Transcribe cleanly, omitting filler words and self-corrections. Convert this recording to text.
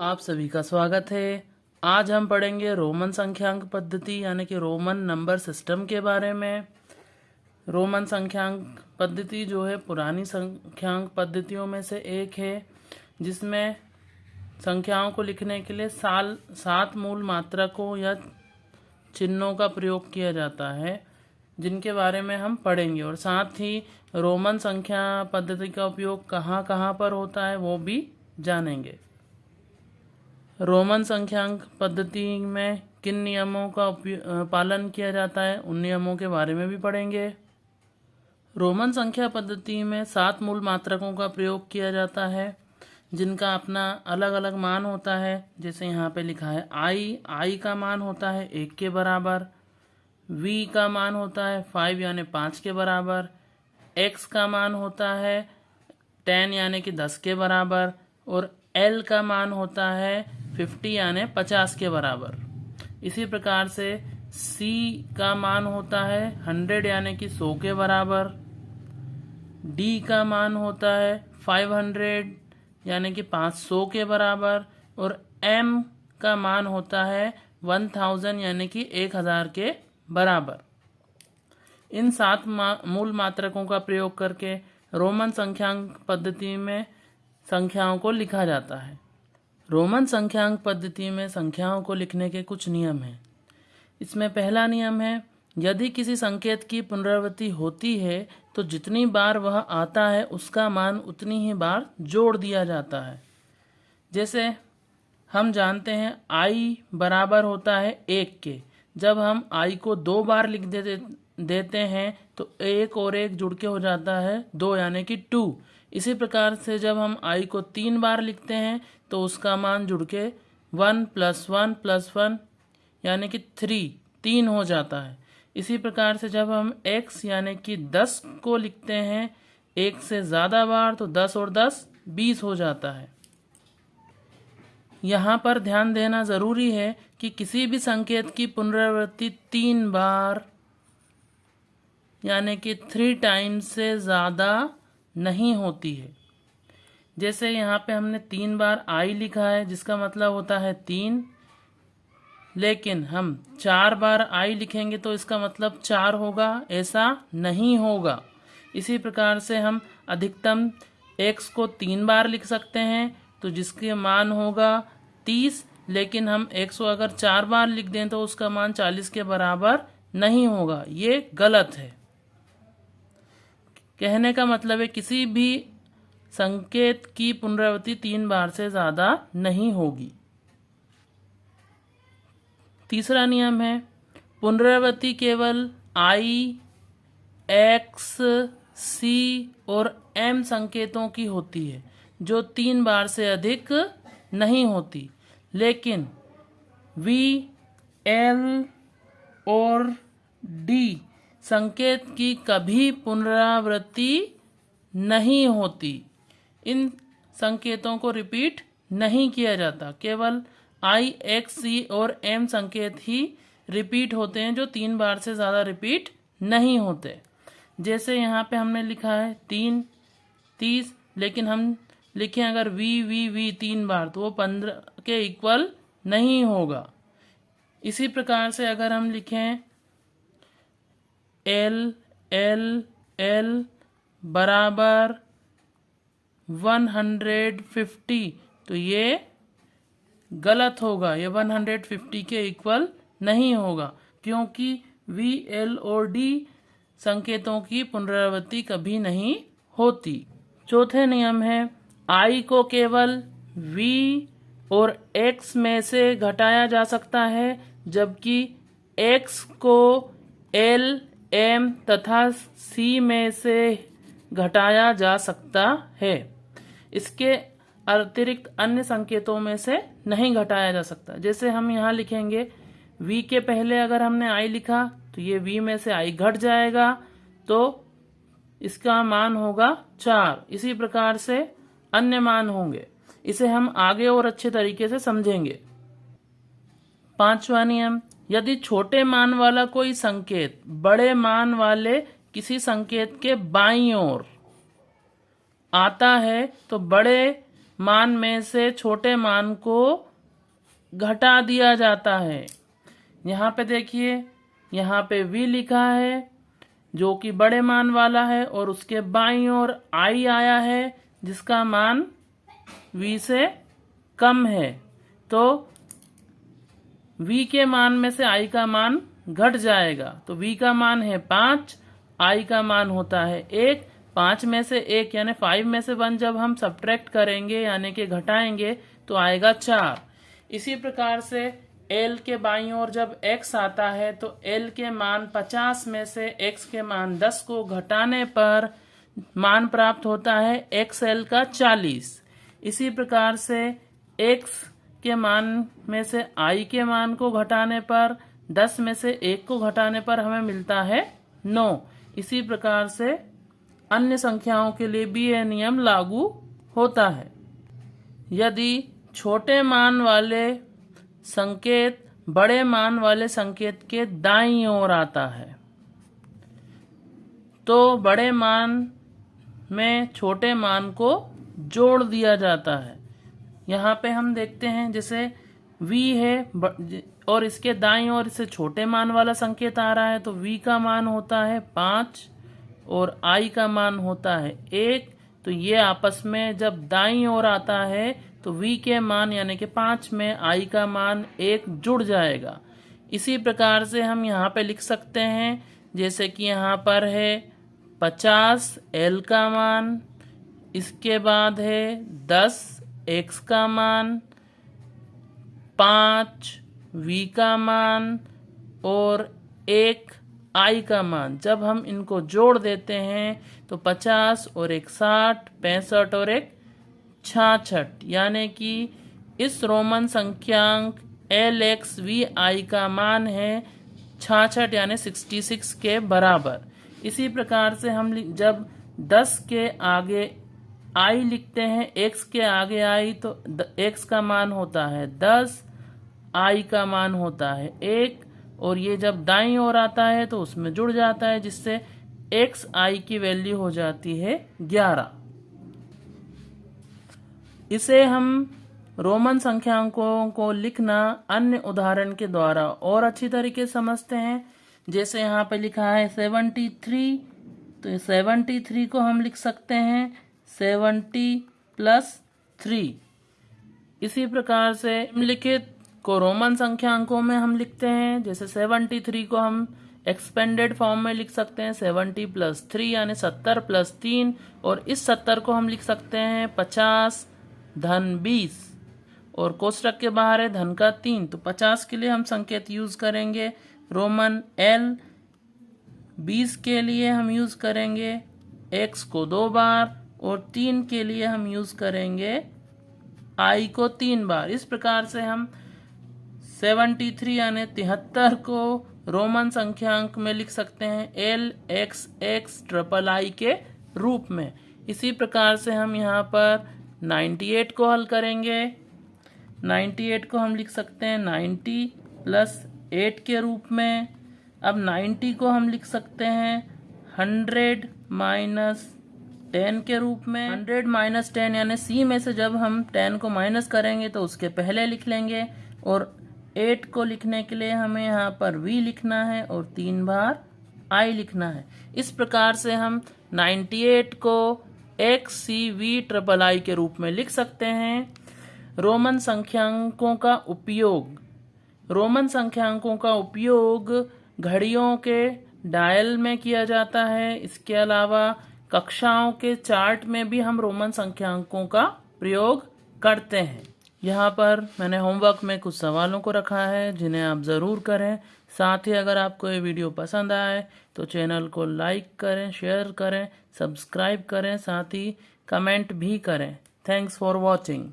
आप सभी का स्वागत है। आज हम पढ़ेंगे रोमन संख्यांक पद्धति यानी कि रोमन नंबर सिस्टम के बारे में। रोमन संख्यांक पद्धति जो है पुरानी संख्यांक पद्धतियों में से एक है, जिसमें संख्याओं को लिखने के लिए सात मूल मात्रकों या चिन्हों का प्रयोग किया जाता है, जिनके बारे में हम पढ़ेंगे। और साथ ही रोमन संख्या पद्धति का उपयोग कहाँ कहाँ पर होता है वो भी जानेंगे। रोमन संख्यांक पद्धति में किन नियमों का पालन किया जाता है, उन नियमों के बारे में भी पढ़ेंगे। रोमन संख्या पद्धति में 7 मूल मात्रकों का प्रयोग किया जाता है, जिनका अपना अलग अलग मान होता है। जैसे यहाँ पे लिखा है आई का मान होता है 1 के बराबर, v का मान होता है 5 यानी 5 के बराबर, x का मान होता है 10 यानी कि 10 के बराबर, और l का मान होता है 50 यानी 50 के बराबर। इसी प्रकार से c का मान होता है 100 यानी कि 100 के बराबर, d का मान होता है 500 यानी कि 500 के बराबर, और m का मान होता है 1000 यानी कि 1000 के बराबर। इन 7 मूल मात्रकों का प्रयोग करके रोमन संख्यांक पद्धति में संख्याओं को लिखा जाता है। रोमन संख्यांक पद्धति में संख्याओं को लिखने के कुछ नियम हैं। इसमें पहला नियम है, यदि किसी संकेत की पुनरावृत्ति होती है तो जितनी बार वह आता है उसका मान उतनी ही बार जोड़ दिया जाता है। जैसे हम जानते हैं i बराबर होता है 1 के। जब हम i को 2 बार लिख देते हैं तो 1 और 1 जुड़ के हो जाता है 2 यानी कि 2। इसी प्रकार से जब हम i को 3 बार लिखते हैं तो उसका मान जुड़ के 1 + 1 + 1 यानी कि 3 हो जाता है। इसी प्रकार से जब हम x यानी कि 10 को लिखते हैं 1 से ज़्यादा बार तो 10 और 10 20 हो जाता है। यहाँ पर ध्यान देना ज़रूरी है कि किसी भी संकेत की पुनरावृत्ति 3 बार यानी कि 3 टाइम्स से ज़्यादा नहीं होती है। जैसे यहाँ पे हमने 3 बार i लिखा है, जिसका मतलब होता है 3, लेकिन हम 4 बार i लिखेंगे तो इसका मतलब 4 होगा, ऐसा नहीं होगा। इसी प्रकार से हम अधिकतम x को 3 बार लिख सकते हैं तो जिसके मान होगा 30, लेकिन हम x को अगर 4 बार लिख दें तो उसका मान 40 के बराबर नहीं होगा। ये गलत है। कहने का मतलब है किसी भी संकेत की पुनरावृत्ति 3 बार से ज़्यादा नहीं होगी। तीसरा नियम है, पुनरावृत्ति केवल i, x, c और m संकेतों की होती है, जो 3 बार से अधिक नहीं होती। लेकिन v, l और d संकेत की कभी पुनरावृत्ति नहीं होती। इन संकेतों को रिपीट नहीं किया जाता। केवल i, x, c और m संकेत ही रिपीट होते हैं, जो 3 बार से ज़्यादा रिपीट नहीं होते। जैसे यहाँ पे हमने लिखा है 3 30, लेकिन हम लिखें अगर v 3 बार तो वो 15 के इक्वल नहीं होगा। इसी प्रकार से अगर हम लिखें l बराबर 150 तो ये गलत होगा, ये 150 के इक्वल नहीं होगा, क्योंकि v, l और d संकेतों की पुनरावृत्ति कभी नहीं होती। चौथे नियम है, i को केवल v और x में से घटाया जा सकता है, जबकि x को l, m तथा c में से घटाया जा सकता है। इसके अतिरिक्त अन्य संकेतों में से नहीं घटाया जा सकता। जैसे हम यहाँ लिखेंगे v के पहले अगर हमने i लिखा तो ये v में से i घट जाएगा तो इसका मान होगा 4। इसी प्रकार से अन्य मान होंगे। इसे हम आगे और अच्छे तरीके से समझेंगे। पांचवा नियम, यदि छोटे मान वाला कोई संकेत बड़े मान वाले किसी संकेत के बाईं ओर आता है तो बड़े मान में से छोटे मान को घटा दिया जाता है। यहाँ पे देखिए, यहाँ पे v लिखा है जो कि बड़े मान वाला है, और उसके बाईं ओर i आया है जिसका मान v से कम है। तो v के मान में से i का मान घट जाएगा। तो v का मान है 5, i का मान होता है 1। 5 में से 1 यानी 5 में से 1 जब हम सब्ट्रैक्ट करेंगे यानी कि घटाएंगे तो आएगा 4। इसी प्रकार से l के बाईं ओर जब x आता है तो l के मान 50 में से x के मान 10 को घटाने पर मान प्राप्त होता है xl का 40। इसी प्रकार से x के मान में से i के मान को घटाने पर 10 में से 1 को घटाने पर हमें मिलता है 9। इसी प्रकार से अन्य संख्याओं के लिए भी यह नियम लागू होता है। यदि छोटे मान वाले संकेत बड़े मान वाले संकेत के दाईं ओर आता है तो बड़े मान में छोटे मान को जोड़ दिया जाता है। यहाँ पे हम देखते हैं जैसे v है और इसके दाईं ओर से छोटे मान वाला संकेत आ रहा है तो v का मान होता है 5 और i का मान होता है 1। तो ये आपस में जब दाईं ओर आता है तो v के मान यानी कि 5 में i का मान 1 जुड़ जाएगा। इसी प्रकार से हम यहाँ पे लिख सकते हैं जैसे कि यहाँ पर है 50 l का मान, इसके बाद है 10 x का मान, 5 v का मान और 1 i का मान। जब हम इनको जोड़ देते हैं तो 50 और 1 60, 65 और 1 66, यानी कि इस रोमन संख्यांक LXVI का मान है 66 यानी 66 के बराबर। इसी प्रकार से हम जब 10 के आगे i लिखते हैं, x के आगे i, तो x का मान होता है 10, i का मान होता है 1, और ये जब दाईं ओर आता है तो उसमें जुड़ जाता है जिससे xi की वैल्यू हो जाती है 11। इसे हम रोमन संख्यांकों को लिखना अन्य उदाहरण के द्वारा और अच्छी तरीके से समझते हैं। जैसे यहाँ पे लिखा है 73, तो 73 को हम लिख सकते हैं 70 + 3। इसी प्रकार से निम्नलिखित को रोमन संख्यांकों में हम लिखते हैं। जैसे 73 को हम एक्सपेंडेड फॉर्म में लिख सकते हैं 70 + 3 यानी 70 + 3, और इस 70 को हम लिख सकते हैं 50 धन 20, और कोष्टक के बाहर है धन का 3। तो 50 के लिए हम संकेत यूज करेंगे रोमन L, 20 के लिए हम यूज करेंगे x को 2 बार, और 3 के लिए हम यूज करेंगे i को 3 बार। इस प्रकार से हम 73 यानी 73 को रोमन संख्यांक में लिख सकते हैं LXXII के रूप में। इसी प्रकार से हम यहाँ पर 98 को हल करेंगे। 98 को हम लिख सकते हैं 90 + 8 के रूप में। अब 90 को हम लिख सकते हैं 100 - 10 के रूप में। 100 - 10 यानी C में से जब हम 10 को माइनस करेंगे तो उसके पहले लिख लेंगे, और 8 को लिखने के लिए हमें यहाँ पर v लिखना है और 3 बार i लिखना है। इस प्रकार से हम 98 को XCVIII के रूप में लिख सकते हैं। रोमन संख्यांकों का उपयोग। रोमन संख्यांकों का उपयोग घड़ियों के डायल में किया जाता है। इसके अलावा कक्षाओं के चार्ट में भी हम रोमन संख्यांकों का प्रयोग करते हैं। यहाँ पर मैंने होमवर्क में कुछ सवालों को रखा है जिन्हें आप ज़रूर करें। साथ ही अगर आपको ये वीडियो पसंद आए तो चैनल को लाइक करें, शेयर करें, सब्सक्राइब करें, साथ ही कमेंट भी करें। Thanks for watching.